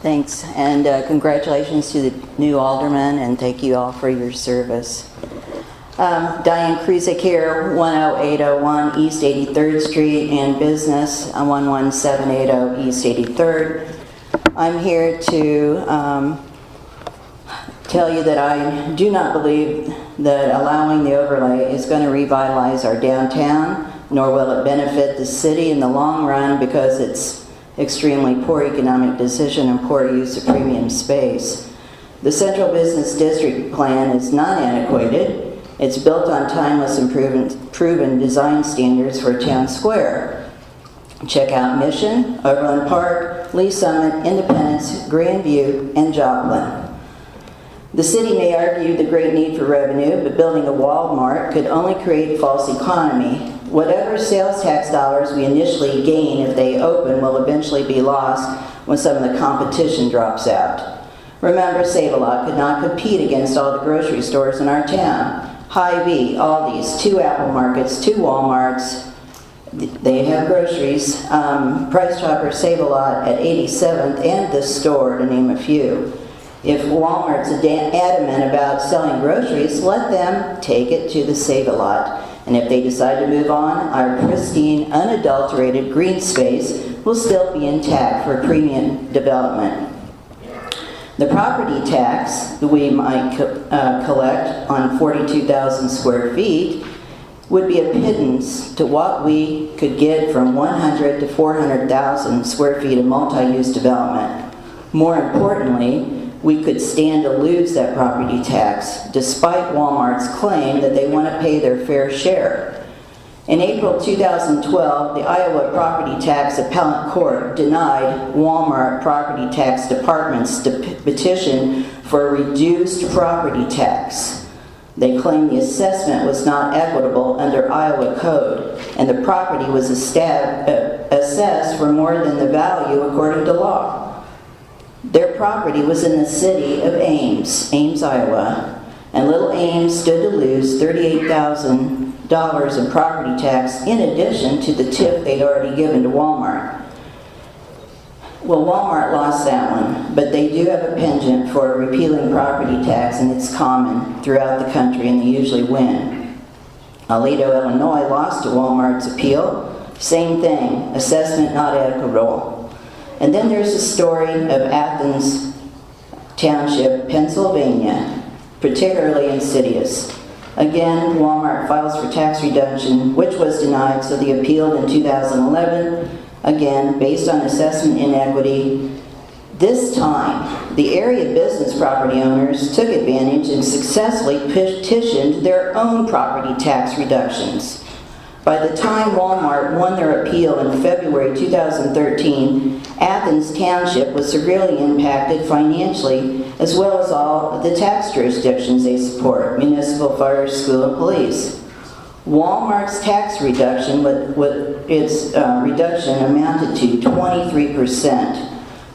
Thanks, and congratulations to the new alderman, and thank you all for your service. Diane Kruzek here, 10801 East 83rd Street, and business 11780 East 83rd. I'm here to tell you that I do not believe that allowing the overlay is going to revitalize our downtown, nor will it benefit the city in the long run, because it's extremely poor economic decision and poor use of premium space. The Central Business District plan is not antiquated. It's built on timeless and proven design standards for a town square. Check out Mission, Overland Park, Lee Summit, Independence, Grandview, and Joplin. The city may argue the great need for revenue, but building a Wal-Mart could only create false economy. Whatever sales tax dollars we initially gain if they open will eventually be lost when some of the competition drops out. Remember, Save-A-Lot could not compete against all the grocery stores in our town. Hy-Vee, Aldi's, 2 Apple Markets, 2 Wal-Marts. They have groceries. Price Chopper, Save-A-Lot at 87th, and the store, to name a few. If Walmart's adamant about selling groceries, let them take it to the Save-A-Lot. And if they decide to move on, our pristine, unadulterated green space will still be intact for premium development. The property tax that we might collect on 42,000 square feet would be a pittance to what we could get from 100 to 400,000 square feet of multi-use development. More importantly, we could stand to lose that property tax, despite Walmart's claim that they want to pay their fair share. In April 2012, the Iowa Property Tax Appellate Court denied Wal-Mart Property Tax Department's petition for a reduced property tax. They claimed the assessment was not equitable under Iowa code, and the property was assessed for more than the value according to law. Their property was in the city of Ames, Iowa, and Little Ames stood to lose $38,000 in property tax in addition to the tip they'd already given to Walmart. Well, Walmart lost that one, but they do have a penchant for repealing property tax, and it's common throughout the country, and they usually win. Aledo, Illinois lost to Walmart's appeal. Same thing, assessment not equitable. And then there's the story of Athens Township, Pennsylvania, particularly insidious. Again, Walmart files for tax reduction, which was denied, so they appealed in 2011, again, based on assessment inequity. This time, the area business property owners took advantage and successfully petitioned their own property tax reductions. By the time Walmart won their appeal in February 2013, Athens Township was severely impacted financially, as well as all of the tax jurisdictions they support: municipal, fire, school, and police. Walmart's tax reduction, its reduction amounted to 23%.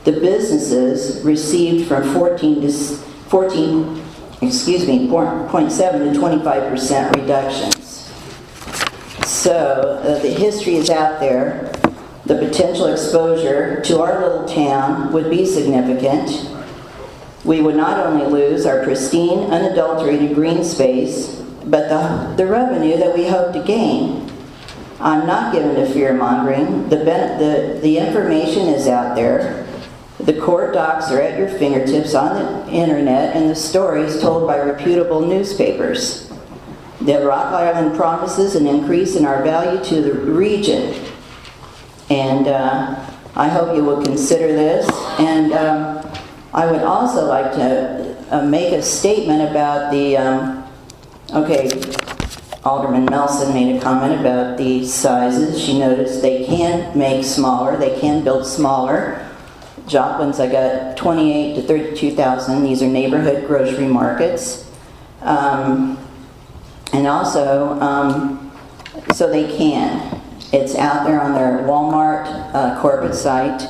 The businesses received from 4.7 to 25% reductions. So the history is out there. The potential exposure to our little town would be significant. We would not only lose our pristine, unadulterated green space, but the revenue that we hope to gain. I'm not given to fear-mongering. The information is out there. The court docs are at your fingertips on the internet, and the stories told by reputable newspapers. The Rock Island promises an increase in our value to the region. And I hope you will consider this. And I would also like to make a statement about the, Alderman Melson made a comment about the sizes. She noticed they can make smaller, they can build smaller. Joplin's, I got 28 to 32,000. These are neighborhood grocery markets. And also, so they can. It's out there on their Walmart corporate site.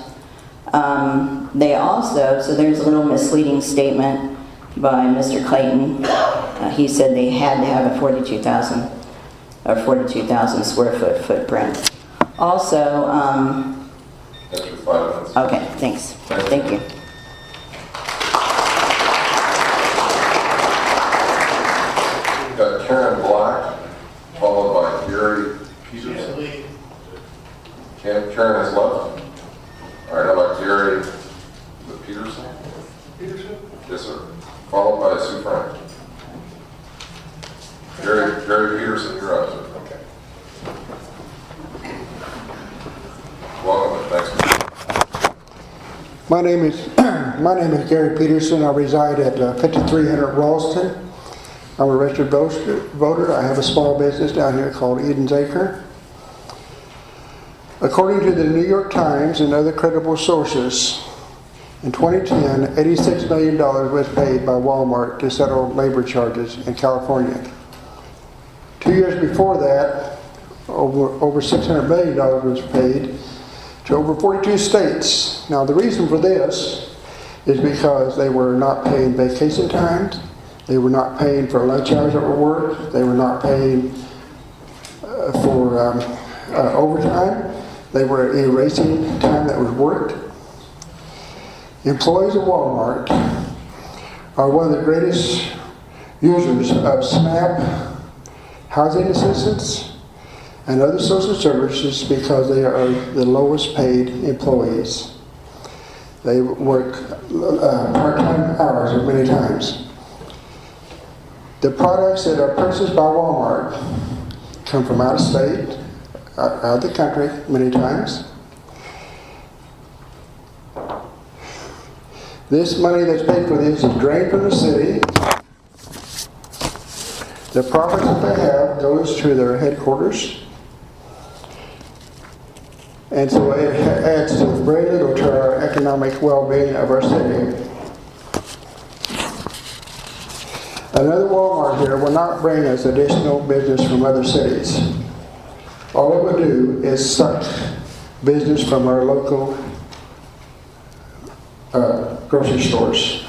They also, so there's a little misleading statement by Mr. Clayton. He said they had to have a 42,000 square foot footprint. Also, That's your 5 minutes. okay, thanks. Thank you. Karen has left. All right, how about Gary, is it Peterson? Peterson? Yes, sir. Followed by Sue Frank. Gary Peterson, you're up, sir. Okay. Welcome and thanks. My name is Gary Peterson. I reside at 5300 Ralston. I'm a registered voter. I have a small business down here called Eden's Acre. According to the New York Times and other credible sources, in 2010, $86 million was paid by Wal-Mart to settle labor charges in California. 2 years before that, over $600 million was paid to over 42 states. Now, the reason for this is because they were not paying vacation times, they were not paying for lunch hours that were worked, they were not paying for overtime, they were erasing time that was worked. Employees of Wal-Mart are one of the greatest users of SNAP, housing assistance, and other social services because they are the lowest paid employees. They work part-time hours many times. The products that are purchased by Walmart come from out of state, out of the country many times. This money that's paid for this is drained from the city. The profit that they have goes to their headquarters. And so it adds to very little to our economic well-being of our city. Another Walmart here will not bring us additional business from other cities. All it will do is suck business from our local grocery stores.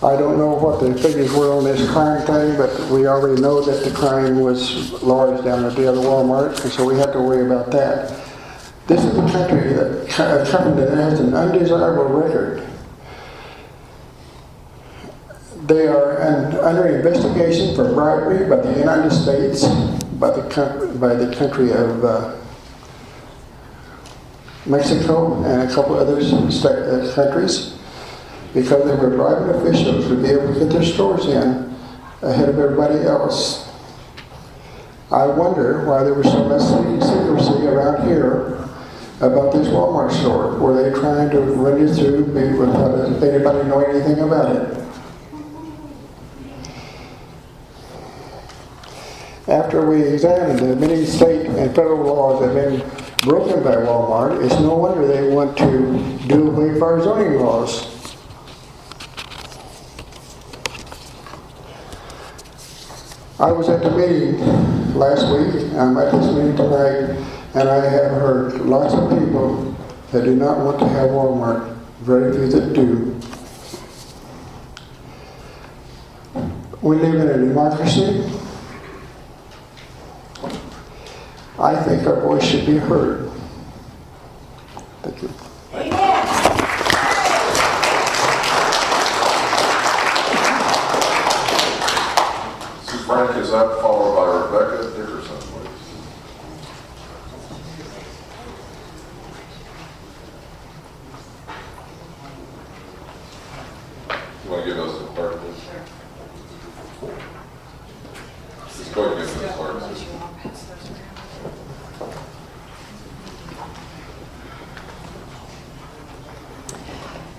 I don't know what the figures were on this crime thing, but we already know that the crime was large down at the other Walmart, and so we have to worry about that. This is a company that has an undesirable record. They are under investigation for bribery by the United States, by the country of Mexico, and a couple other countries, because they were bribing officials to be able to get their stores in ahead of everybody else. I wonder why there was so much secrecy around here about this Walmart store. Were they trying to run it through without anybody knowing anything about it? After we examined the many state and federal laws that have been broken by Walmart, it's no wonder they want to do away with our zoning laws. I was at the meeting last week, I'm at this meeting tonight, and I have heard lots of people that do not want to have Walmart, very few that do. We live in a democracy. I think our voice should be heard. Thank you. Sue Frank is up, followed by Rebecca Dickerson, please. You want to give us the clerk, please? Just go ahead and give us the clerk.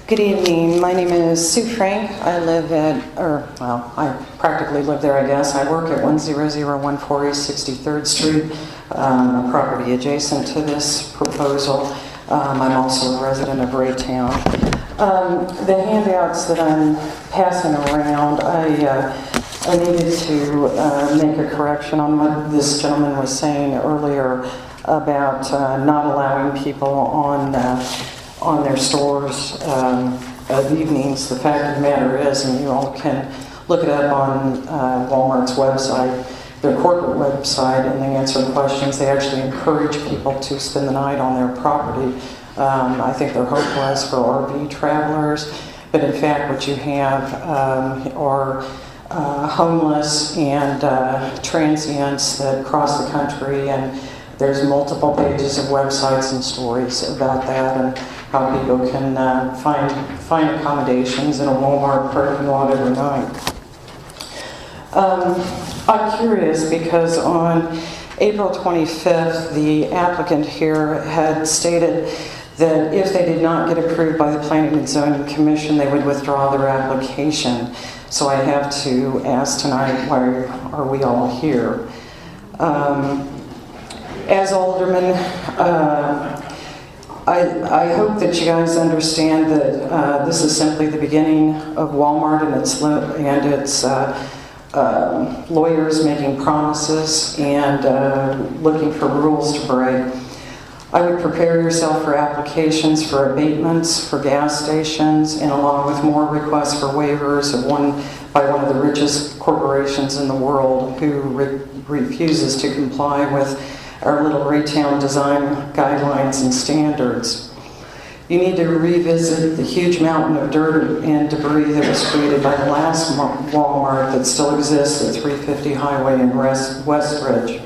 Good evening. My name is Sue Frank. I live I practically live there, I guess. I work at 10014 East 63rd Street, a property adjacent to this proposal. I'm also a resident of Raytown. The handouts that I'm passing around, I needed to make a correction on what this gentleman was saying earlier about not allowing people on their stores of evenings. The fact of the matter is, and you all can look it up on Walmart's website, their corporate website, and they answer the questions. They actually encourage people to spend the night on their property. I think their hope was for RV travelers, but in fact what you have are homeless and transients that cross the country, and there's multiple pages of websites and stories about that and how people can find accommodations in a Walmart parking lot every night. I'm curious because on April 25th, the applicant here had stated that if they did not get approved by the Planning and Zoning Commission, they would withdraw their application. So I have to ask tonight, why are we all here? As aldermen, I hope that you guys understand that this is simply the beginning of Walmart and its lawyers making promises and looking for rules to break. I would prepare yourself for applications for abatements for gas stations, and along with more requests for waivers by one of the richest corporations in the world who refuses to comply with our little Raytown design guidelines and standards. You need to revisit the huge mountain of dirt and debris that was created by the last Walmart that still exists at 350 Highway in Westridge.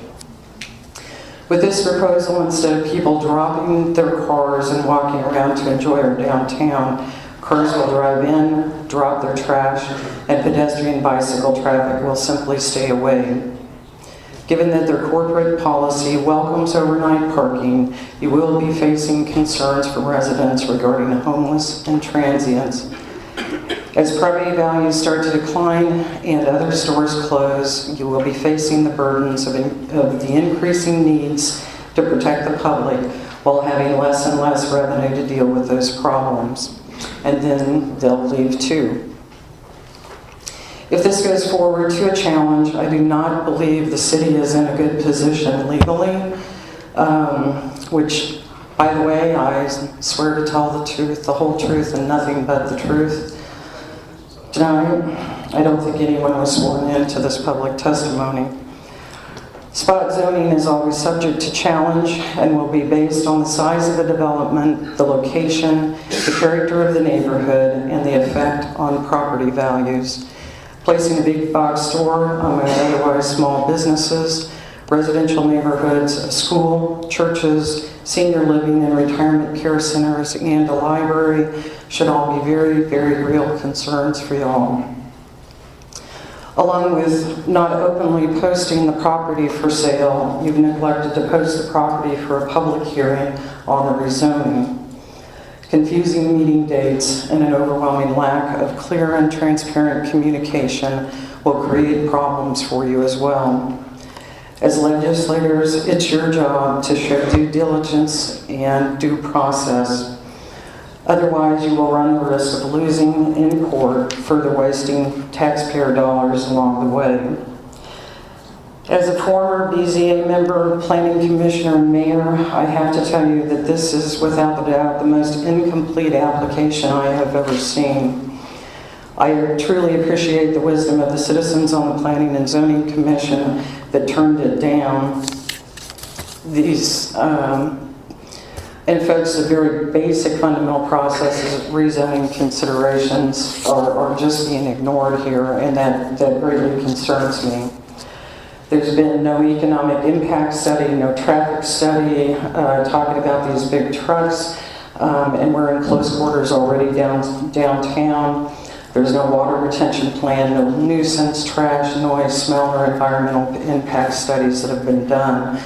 With this proposal, instead of people dropping their cars and walking around to enjoy our downtown, cars will drive in, drop their trash, and pedestrian bicycle traffic will simply stay away. Given that their corporate policy welcomes overnight parking, you will be facing concerns from residents regarding homeless and transients. As property values start to decline and other stores close, you will be facing the burdens of the increasing needs to protect the public while having less and less revenue to deal with those problems. And then they'll leave too. If this goes forward to a challenge, I do not believe the city is in a good position legally, which, by the way, I swear to tell the truth, the whole truth, and nothing but the truth. Tonight, I don't think anyone was sworn into this public testimony. Spot zoning is always subject to challenge and will be based on the size of the development, the location, the character of the neighborhood, and the effect on property values. Placing a big box store among otherwise small businesses, residential neighborhoods, a school, churches, senior living and retirement care centers, and a library should all be very, very real concerns for y'all. Along with not openly posting the property for sale, you've neglected to post the property for a public hearing on the rezoning. Confusing meeting dates and an overwhelming lack of clear and transparent communication will create problems for you as well. As legislators, it's your job to show due diligence and due process. Otherwise, you will run the risk of losing in court, further wasting taxpayer dollars along the way. As a former BZA member, planning commissioner, and mayor, I have to tell you that this is without a doubt the most incomplete application I have ever seen. I truly appreciate the wisdom of the citizens on the Planning and Zoning Commission that turned it down. These, and folks, the very basic fundamental processes of rezoning considerations are just being ignored here, and that greatly concerns me. There's been no economic impact study, no traffic study, talking about these big trucks, and we're in close quarters already downtown. There's no water retention plan, no nuisance, trash, noise, smell, or environmental impact studies that have been done.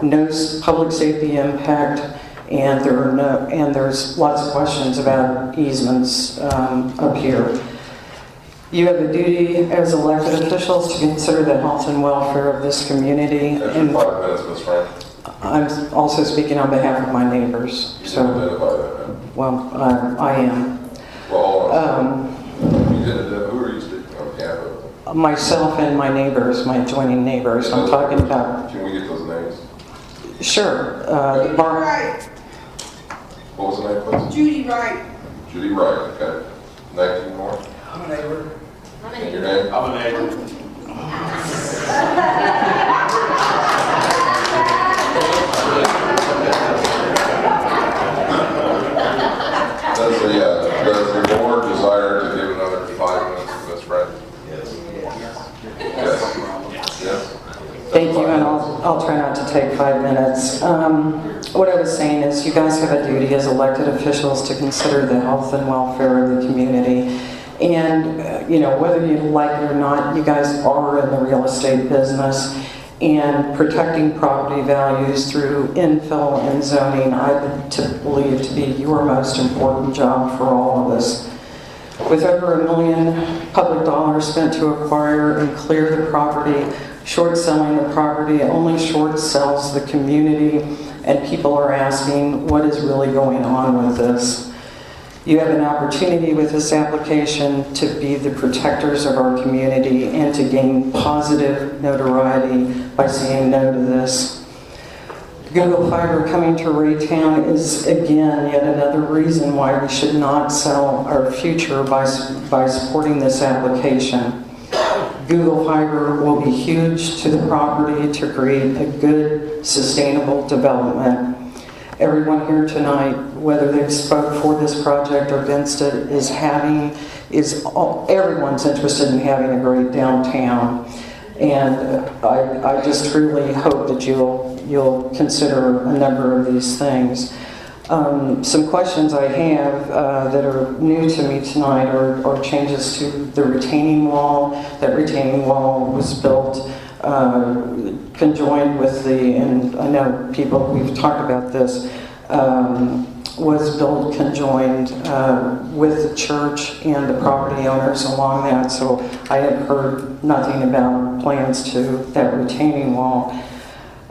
No public safety impact, and there's lots of questions about easements up here. You have a duty as elected officials to consider the health and welfare of this community. And 5 minutes, Ms. Frank. I'm also speaking on behalf of my neighbors. You didn't identify that, man. Well, I am. Well, hold on. You didn't identify, who are you speaking on behalf of? Myself and my neighbors, my adjoining neighbors. I'm talking about. Can we get those names? Sure. Wright. What was the name, please? Judy Wright. Judy Wright, okay. 19 North. I'm a neighbor. And your name? I'm a neighbor. Does the board desire to give another 5 minutes to Ms. Frank? Yes. I'll try not to take 5 minutes. What I was saying is you guys have a duty as elected officials to consider the health and welfare of the community. And, whether you like it or not, you guys are in the real estate business. And protecting property values through infill and zoning, I believe to be your most important job for all of us. With over $1 million public dollars spent to acquire and clear the property, short selling the property only short sells the community, and people are asking what is really going on with this. You have an opportunity with this application to be the protectors of our community and to gain positive notoriety by saying no to this. Google Fiber coming to Raytown is again yet another reason why we should not sell our future by supporting this application. Google Fiber will be huge to the property to create a good, sustainable development. Everyone here tonight, whether they spoke for this project or against it, everyone's interested in having a great downtown. And I just truly hope that you'll consider a number of these things. Some questions I have that are new to me tonight are changes to the retaining wall. That retaining wall was built conjoined with and I know we've talked about this, was built conjoined with the church and the property owners along that, so I have heard nothing about plans to that retaining wall.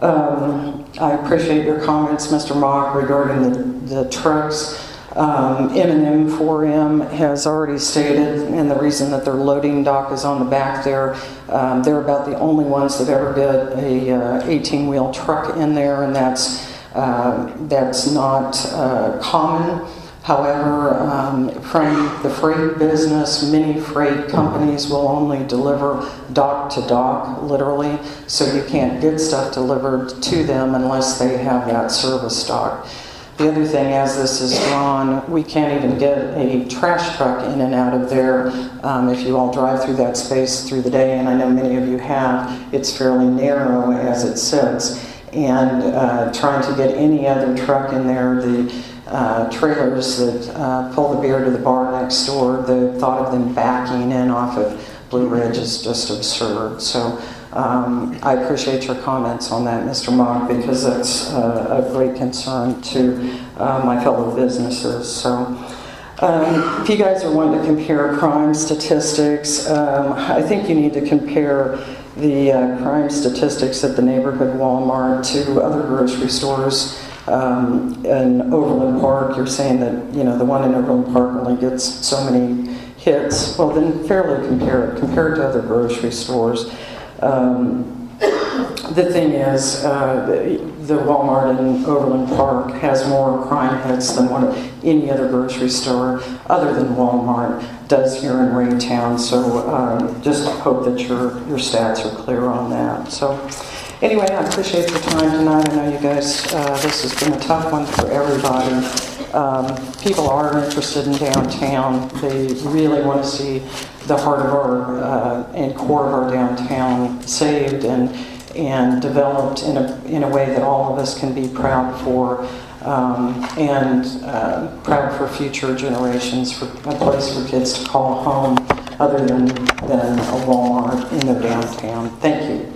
I appreciate your comments, Mr. Mock, regarding the trucks. M&M 4M has already stated, and the reason that their loading dock is on the back there, they're about the only ones that ever get a 18-wheel truck in there, and that's not common. However, from the freight business, many freight companies will only deliver dock to dock, literally, so you can't get stuff delivered to them unless they have that service dock. The other thing, as this is drawn, we can't even get a trash truck in and out of there. If you all drive through that space through the day, and I know many of you have, it's fairly narrow as it sits. And trying to get any other truck in there, the trailers that pull the beer to the bar next door, the thought of them backing in off of Blue Ridge is just absurd. So I appreciate your comments on that, Mr. Mock, because that's a great concern to my fellow businesses. So if you guys are wanting to compare crime statistics, I think you need to compare the crime statistics at the neighborhood Wal-Mart to other grocery stores in Overland Park. You're saying that the one in Overland Park only gets so many hits. Well, then fairly compare it to other grocery stores. The thing is, the Wal-Mart in Overland Park has more crime hits than any other grocery store other than Wal-Mart does here in Raytown. So just hope that your stats are clear on that. So anyway, I appreciate your time tonight. I know you guys, this has been a tough one for everybody. People are interested in downtown. They really want to see the heart of our and core of our downtown saved and developed in a way that all of us can be proud for, and proud for future generations, for a place for kids to call home other than a Walmart in their downtown. Thank you.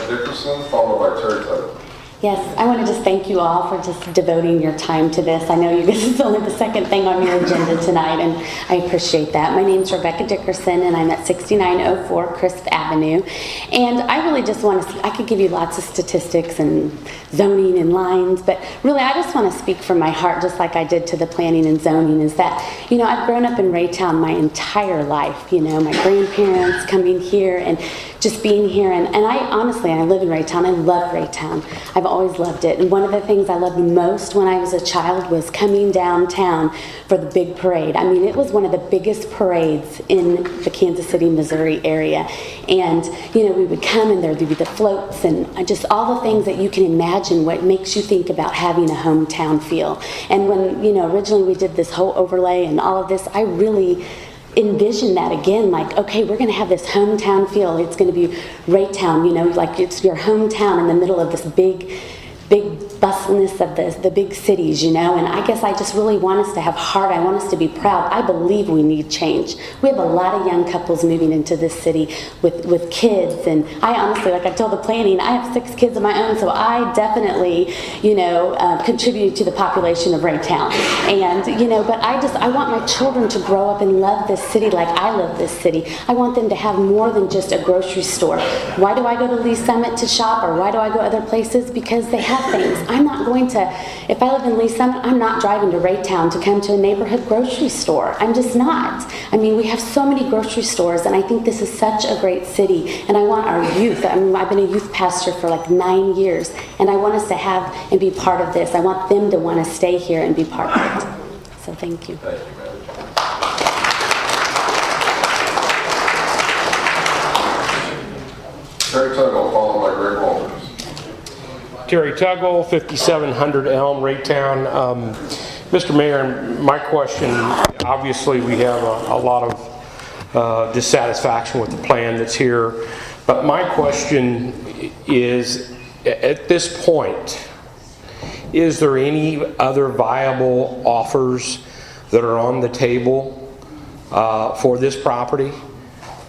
Dickerson, followed by Terry Tuttle. Yes, I want to just thank you all for just devoting your time to this. I know you guys, it's only the second thing on your agenda tonight, and I appreciate that. My name's Rebecca Dickerson, and I'm at 6904 Crisp Avenue. And I really just want to, I could give you lots of statistics and zoning and lines, but really I just want to speak from my heart, just like I did to the planning and zoning, is that, I've grown up in Raytown my entire life. My grandparents coming here and just being here, and I live in Raytown. I love Raytown. I've always loved it. And one of the things I loved most when I was a child was coming downtown for the big parade. I mean, it was one of the biggest parades in the Kansas City, Missouri area. And, we would come and there'd be the floats and just all the things that you can imagine what makes you think about having a hometown feel. And when, originally we did this whole overlay and all of this, envision that again, like, okay, we're going to have this hometown feel. It's going to be Raytown, you know, like it's your hometown in the middle of this big bustleness of the big cities, you know, and I guess I just really want us to have heart. I want us to be proud. I believe we need change. We have a lot of young couples moving into this city with kids, and I honestly, like I told the planning, I have 6 kids of my own, so I definitely, you know, contribute to the population of Raytown. And, you know, but I want my children to grow up and love this city like I love this city. I want them to have more than just a grocery store. Why do I go to Lee Summit to shop, or why do I go other places? Because they have things. I'm not going to, if I live in Lee Summit, I'm not driving to Raytown to come to a neighborhood grocery store. I'm just not. I mean, we have so many grocery stores, and I think this is such a great city, and I want our youth. I mean, I've been a youth pastor for like 9 years, and I want us to have and be part of this. I want them to want to stay here and be part of it. So thank you. Thank you, Madam. Terry Tuggle, followed by Greg Walters. Terry Tuggle, 5700 Elm, Raytown. Mr. Mayor, my question, obviously we have a lot of dissatisfaction with the plan that's here, but my question is, at this point, is there any other viable offers that are on the table for this property?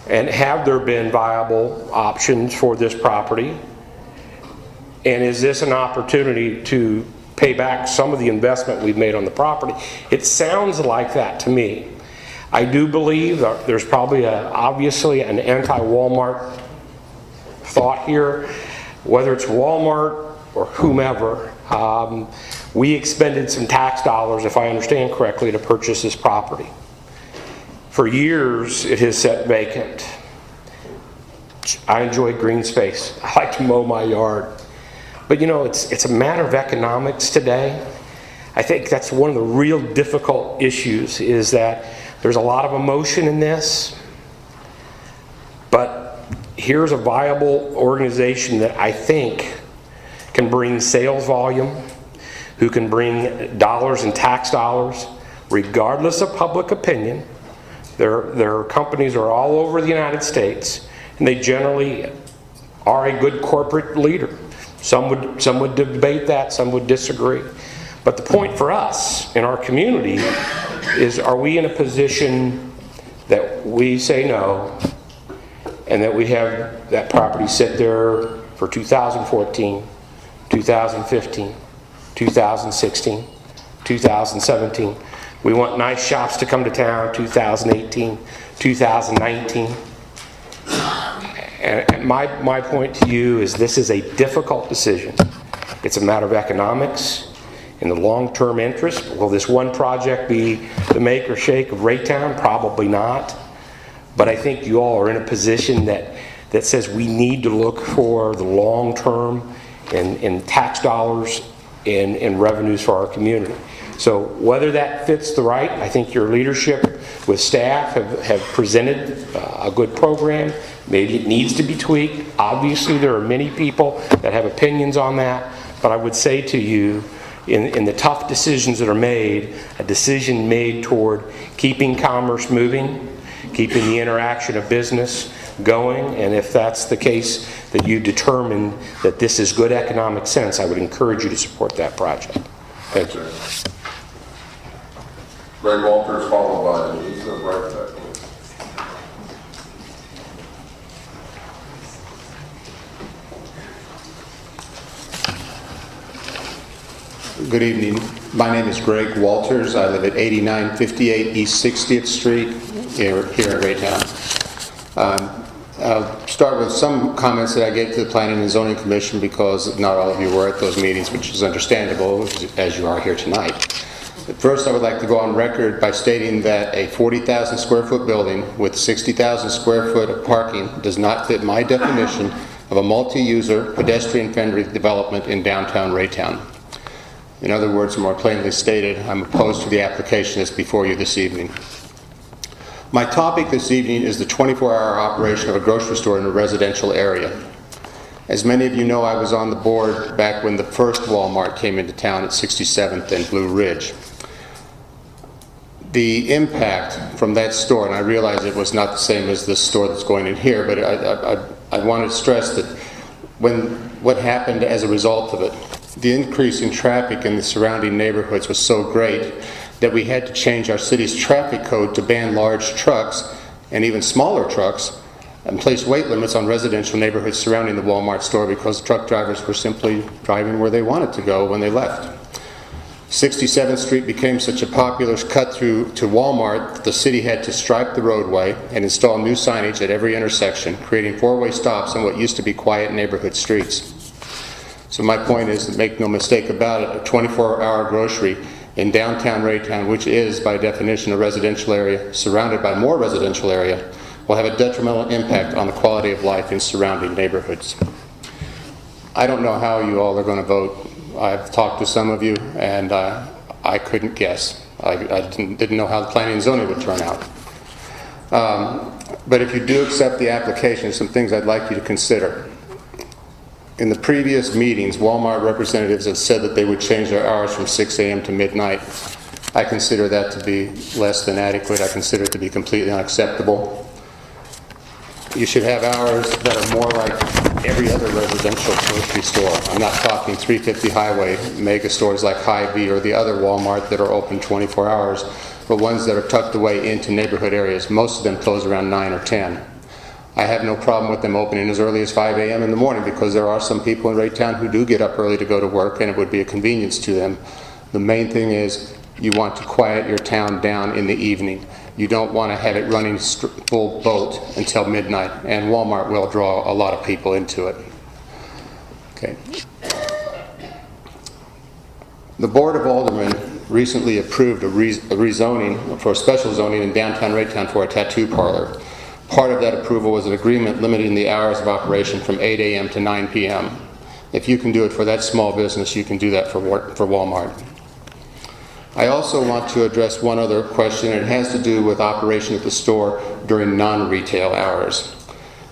And have there been viable options for this property? And is this an opportunity to pay back some of the investment we've made on the property? It sounds like that to me. I do believe that there's probably obviously an anti-Wal-Mart thought here, whether it's Wal-Mart or whomever. We expended some tax dollars, if I understand correctly, to purchase this property. For years, it has sat vacant. I enjoy green space. I like to mow my yard. But you know, it's a matter of economics today. I think that's one of the real difficult issues, is that there's a lot of emotion in this. But here's a viable organization that I think can bring sales volume, who can bring dollars and tax dollars, regardless of public opinion. Their companies are all over the United States, and they generally are a good corporate leader. Some would debate that, some would disagree. But the point for us in our community is, are we in a position that we say no, and that we have that property sit there for 2014, 2015, 2016, 2017. We want nice shops to come to town 2018, 2019. And my point to you is, this is a difficult decision. It's a matter of economics and the long-term interest. Will this one project be the make or shake of Raytown? Probably not. But I think you all are in a position that says we need to look for the long-term in tax dollars and revenues for our community. So whether that fits the right, I think your leadership with staff have presented a good program. Maybe it needs to be tweaked. Obviously there are many people that have opinions on that, but I would say to you, in the tough decisions that are made, a decision made toward keeping commerce moving, keeping the interaction of business going, and if that's the case that you determine that this is good economic sense, I would encourage you to support that project. Thank you. Greg Walters, followed by Lisa Brightback. Good evening. My name is Greg Walters. I live at 8958 East 60th Street here in Raytown. I'll start with some comments that I gave to the Planning and Zoning Commission, because not all of you were at those meetings, which is understandable as you are here tonight. First, I would like to go on record by stating that a 40,000 square foot building with 60,000 square foot of parking does not fit my definition of a multi-user pedestrian-friendly development in downtown Raytown. In other words, more plainly stated, I'm opposed to the application that's before you this evening. My topic this evening is the 24-hour operation of a grocery store in a residential area. As many of you know, I was on the board back when the first Wal-Mart came into town at 67th and Blue Ridge. the impact from that store, and I realize it was not the same as this store that's going in here, but I want to stress that what happened as a result of it, the increase in traffic in the surrounding neighborhoods was so great that we had to change our city's traffic code to ban large trucks and even smaller trucks and place weight limits on residential neighborhoods surrounding the Wal-Mart store because truck drivers were simply driving where they wanted to go when they left. 67th Street became such a popular cut through to Wal-Mart that the city had to stripe the roadway and install new signage at every intersection, creating four-way stops on what used to be quiet neighborhood streets. So my point is, that make no mistake about it, a 24-hour grocery in downtown Raytown, which is by definition a residential area surrounded by more residential area, will have a detrimental impact on the quality of life in surrounding neighborhoods. I don't know how you all are going to vote. I've talked to some of you, and I couldn't guess. I didn't know how the planning and zoning would turn out. But if you do accept the application, some things I'd like you to consider. In the previous meetings, Wal-Mart representatives have said that they would change their hours from 6 a.m. to midnight. I consider that to be less than adequate. I consider it to be completely unacceptable. You should have hours that are more like every other residential grocery store. I'm not talking 350 highway mega stores like Hy-Vee or the other Walmart that are open 24 hours, but ones that are tucked away into neighborhood areas. Most of them close around 9 or 10. I have no problem with them opening as early as 5 a.m. in the morning because there are some people in Raytown who do get up early to go to work and it would be a convenience to them. The main thing is you want to quiet your town down in the evening. You don't want to have it running full boat until midnight, and Walmart will draw a lot of people into it. Okay. The Board of Aldermen recently approved a rezoning for a special zoning in downtown Raytown for a tattoo parlor. Part of that approval was an agreement limiting the hours of operation from 8 a.m. to 9 p.m. If you can do it for that small business, you can do that for Walmart. I also want to address one other question, and it has to do with operation at the store during non-retail hours.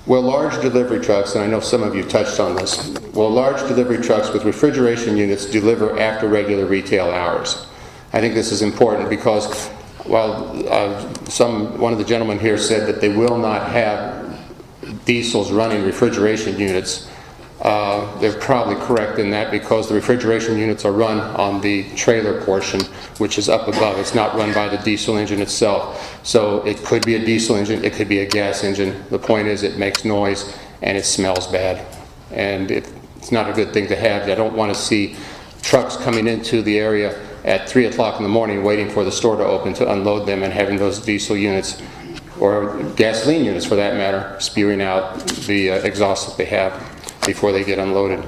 Will large delivery trucks, and I know some of you touched on this, will large delivery trucks with refrigeration units deliver after regular retail hours? I think this is important because while one of the gentlemen here said that they will not have diesels running refrigeration units, they're probably correct in that because the refrigeration units are run on the trailer portion, which is up above. It's not run by the diesel engine itself. So it could be a diesel engine, it could be a gas engine. The point is it makes noise and it smells bad. And it's not a good thing to have. I don't want to see trucks coming into the area at 3 o'clock in the morning waiting for the store to open to unload them and having those diesel units, or gasoline units for that matter, spewing out the exhaust that they have before they get unloaded.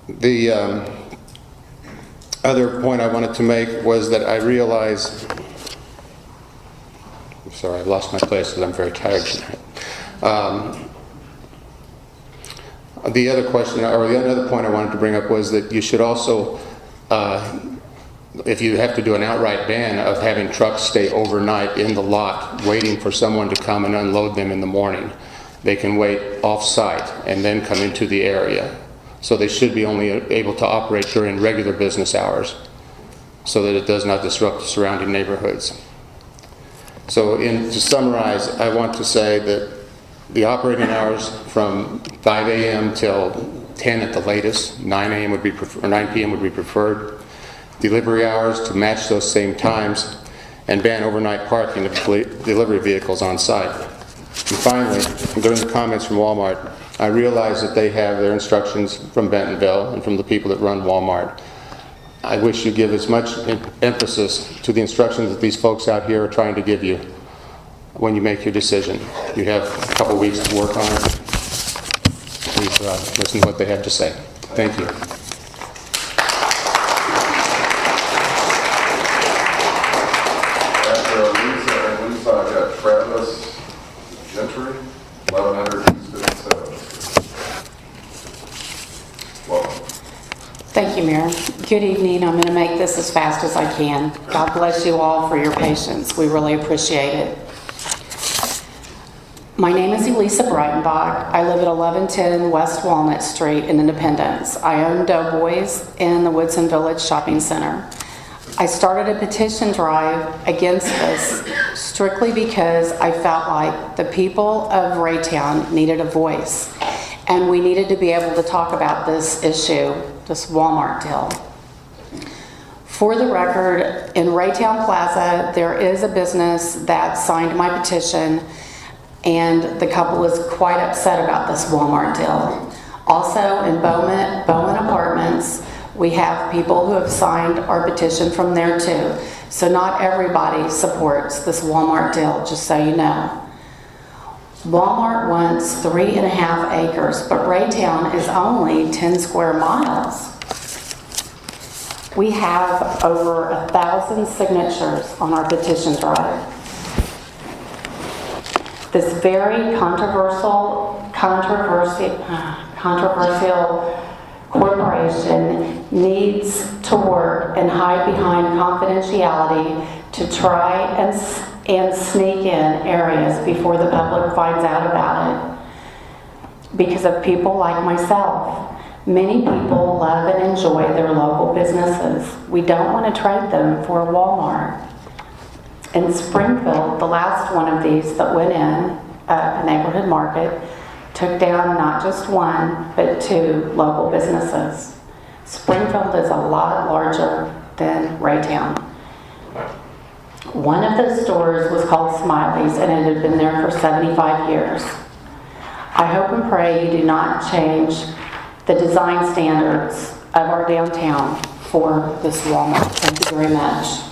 The other point I wanted to make was that I realize, I'm sorry, I've lost my place because I'm very tired tonight. The other question, or the other point I wanted to bring up was that you should also, if you have to do an outright ban of having trucks stay overnight in the lot waiting for someone to come and unload them in the morning, they can wait off-site and then come into the area. So they should be only able to operate during regular business hours so that it does not disrupt the surrounding neighborhoods. So to summarize, I want to say that the operating hours from 5 a.m. till 10 at the latest, 9 a.m. would be or 9 p.m. would be preferred. Delivery hours to match those same times, and ban overnight parking of delivery vehicles on site. And finally, during the comments from Walmart, I realize that they have their instructions from Bentonville and from the people that run Walmart. I wish you give as much emphasis to the instructions that these folks out here are trying to give you when you make your decision. You have a couple weeks to work on it. Please listen to what they have to say. Thank you. After Lisa, I've got Travis Gentry, 1100 East 57th. Welcome. Thank you, Mayor. Good evening. I'm going to make this as fast as I can. God bless you all for your patience. We really appreciate it. My name is Elisa Breitenbach. I live at 1110 West Walnut Street in Independence. I own Doughboys in the Woodson Village Shopping Center. I started a petition drive against this strictly because I felt like the people of Raytown needed a voice, and we needed to be able to talk about this issue, this Walmart deal. For the record, in Raytown Plaza, there is a business that signed my petition, and the couple is quite upset about this Walmart deal. Also, in Bowen Apartments, we have people who have signed our petition from there too. So not everybody supports this Walmart deal, just so you know. Walmart wants 3.5 acres, but Raytown is only 10 square miles. We have over 1,000 signatures on our petition drive. This very controversial corporation needs to work and hide behind confidentiality to try and sneak in areas before the public finds out about it. Because of people like myself. Many people love and enjoy their local businesses. We don't want to trade them for a Walmart. In Springfield, the last one of these that went in, a neighborhood market, took down not just one, but 2 local businesses. Springfield is a lot larger than Raytown. One of the stores was called Smiley's, and it had been there for 75 years. I hope and pray you do not change the design standards of our downtown for this Walmart. Thank you very much.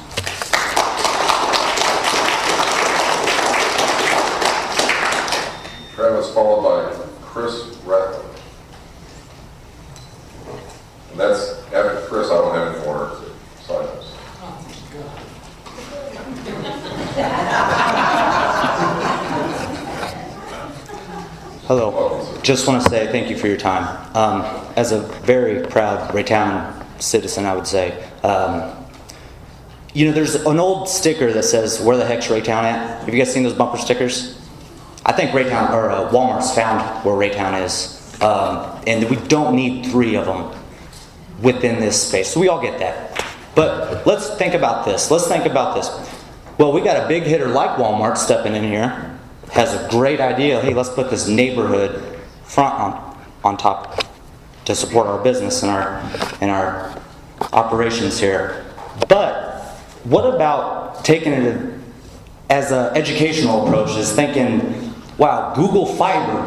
Travis, followed by Chris Rathman. And that's, after Chris, I don't have any more silence. Hello. Just want to say thank you for your time. As a very proud Raytown citizen, I would say, there's an old sticker that says, "Where the heck's Raytown at?" Have you guys seen those bumper stickers? I think Raytown, or Walmart's found where Raytown is, and we don't need 3 of them within this space. So we all get that. But let's think about this. Well, we got a big hitter like Walmart stepping in here. Has a great idea. Hey, let's put this neighborhood front on top to support our business and our operations here. But what about taking it as an educational approach? Is thinking, wow, Google Fiber,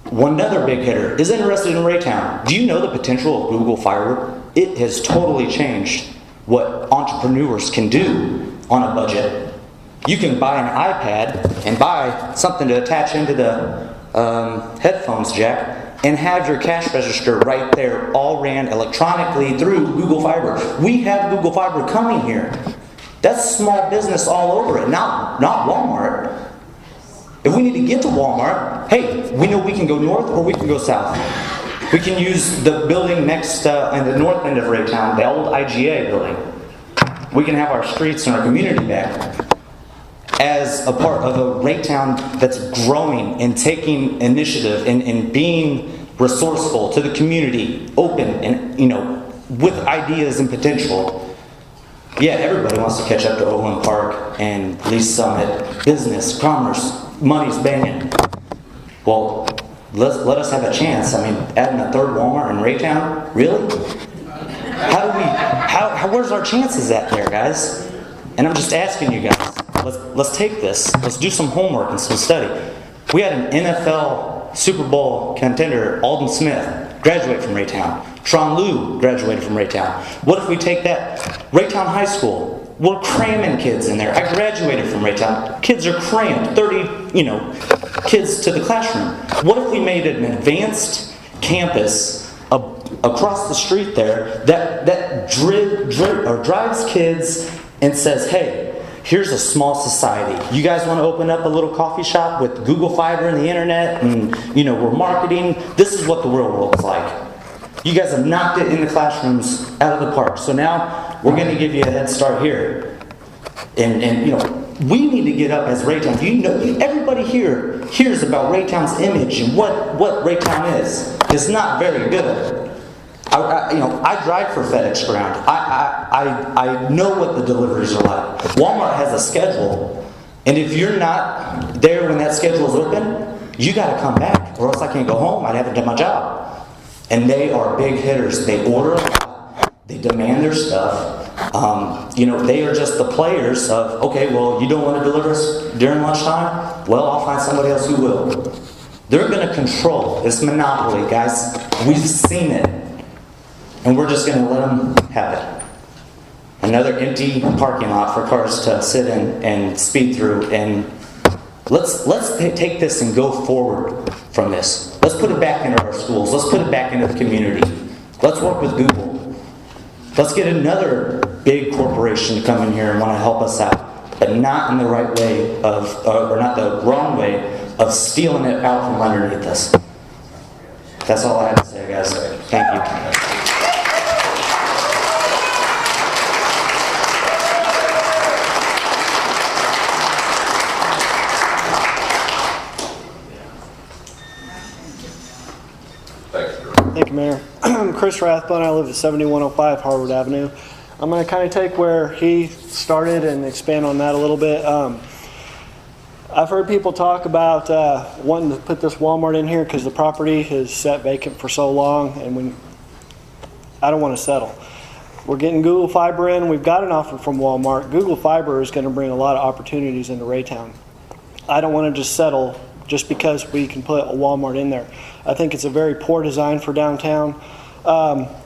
one other big hitter, is interested in Raytown. Do you know the potential of Google Fiber? It has totally changed what entrepreneurs can do on a budget. You can buy an iPad and buy something to attach into the headphones jack and have your cash register right there, all ran electronically through Google Fiber. We have Google Fiber coming here. That's small business all over it, not Walmart. If we need to get to Walmart, hey, we know we can go north or we can go south. We can use the building next in the north end of Raytown, the old IGA building. We can have our streets and our community back. As a part of a Raytown that's growing and taking initiative and being resourceful to the community, open and with ideas and potential. Yeah, everybody wants to catch up to Overland Park and Lee Summit, business, commerce, money's banging. Well, let us have a chance. I mean, adding a 3rd Walmart in Raytown, really? Where's our chances at there, guys? And I'm just asking you guys. Let's take this. Let's do some homework and some study. We had an NFL Super Bowl contender, Alden Smith, graduate from Raytown. Tron Liu graduated from Raytown. What if we take that? Raytown High School. We're cramming kids in there. I graduated from Raytown. Kids are crammed. 30, kids to the classroom. What if we made an advanced campus across the street there that drives kids and says, hey, here's a small society. You guys want to open up a little coffee shop with Google Fiber and the internet and, we're marketing. This is what the real world's like. You guys have knocked it in the classrooms out of the park. So now we're going to give you a head start here. And we need to get up as Raytown. Everybody here hears about Raytown's image and what Raytown is. It's not very good. I drive for FedEx Ground. I know what the deliveries are like. Walmart has a schedule, and if you're not there when that schedule is open, you got to come back, or else I can't go home. I haven't done my job. And they are big hitters. They order a lot. They demand their stuff. They are just the players of, okay, well, you don't want to deliver us during lunchtime? Well, I'll find somebody else who will. They're going to control. It's monopoly, guys. We've seen it. And we're just going to let them have it. Another empty parking lot for cars to sit in and speed through. And let's take this and go forward from this. Let's put it back into our schools. Let's put it back into the community. Let's work with Google. Let's get another big corporation to come in here and want to help us out, but not in the right way or not the wrong way of stealing it out from underneath us. That's all I have to say, guys. Thank you. Thank you, Mayor. I'm Chris Rathbone. I live at 7105 Harvard Avenue. I'm going to kind of take where he started and expand on that a little bit. I've heard people talk about wanting to put this Walmart in here because the property has sat vacant for so long, and I don't want to settle. We're getting Google Fiber in. We've got an offer from Walmart. Google Fiber is going to bring a lot of opportunities into Raytown. I don't want to just settle just because we can put a Walmart in there. I think it's a very poor design for downtown.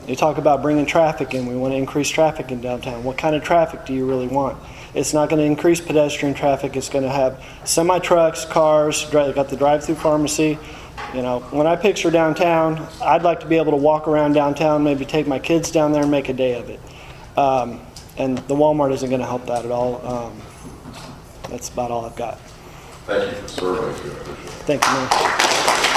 You talk about bringing traffic in. We want to increase traffic in downtown. What kind of traffic do you really want? It's not going to increase pedestrian traffic. It's going to have semi-trucks, cars, got the drive-through pharmacy. When I picture downtown, I'd like to be able to walk around downtown, maybe take my kids down there and make a day of it. And the Walmart isn't going to help that at all. That's about all I've got. Thank you for serving. Thank you, Mayor.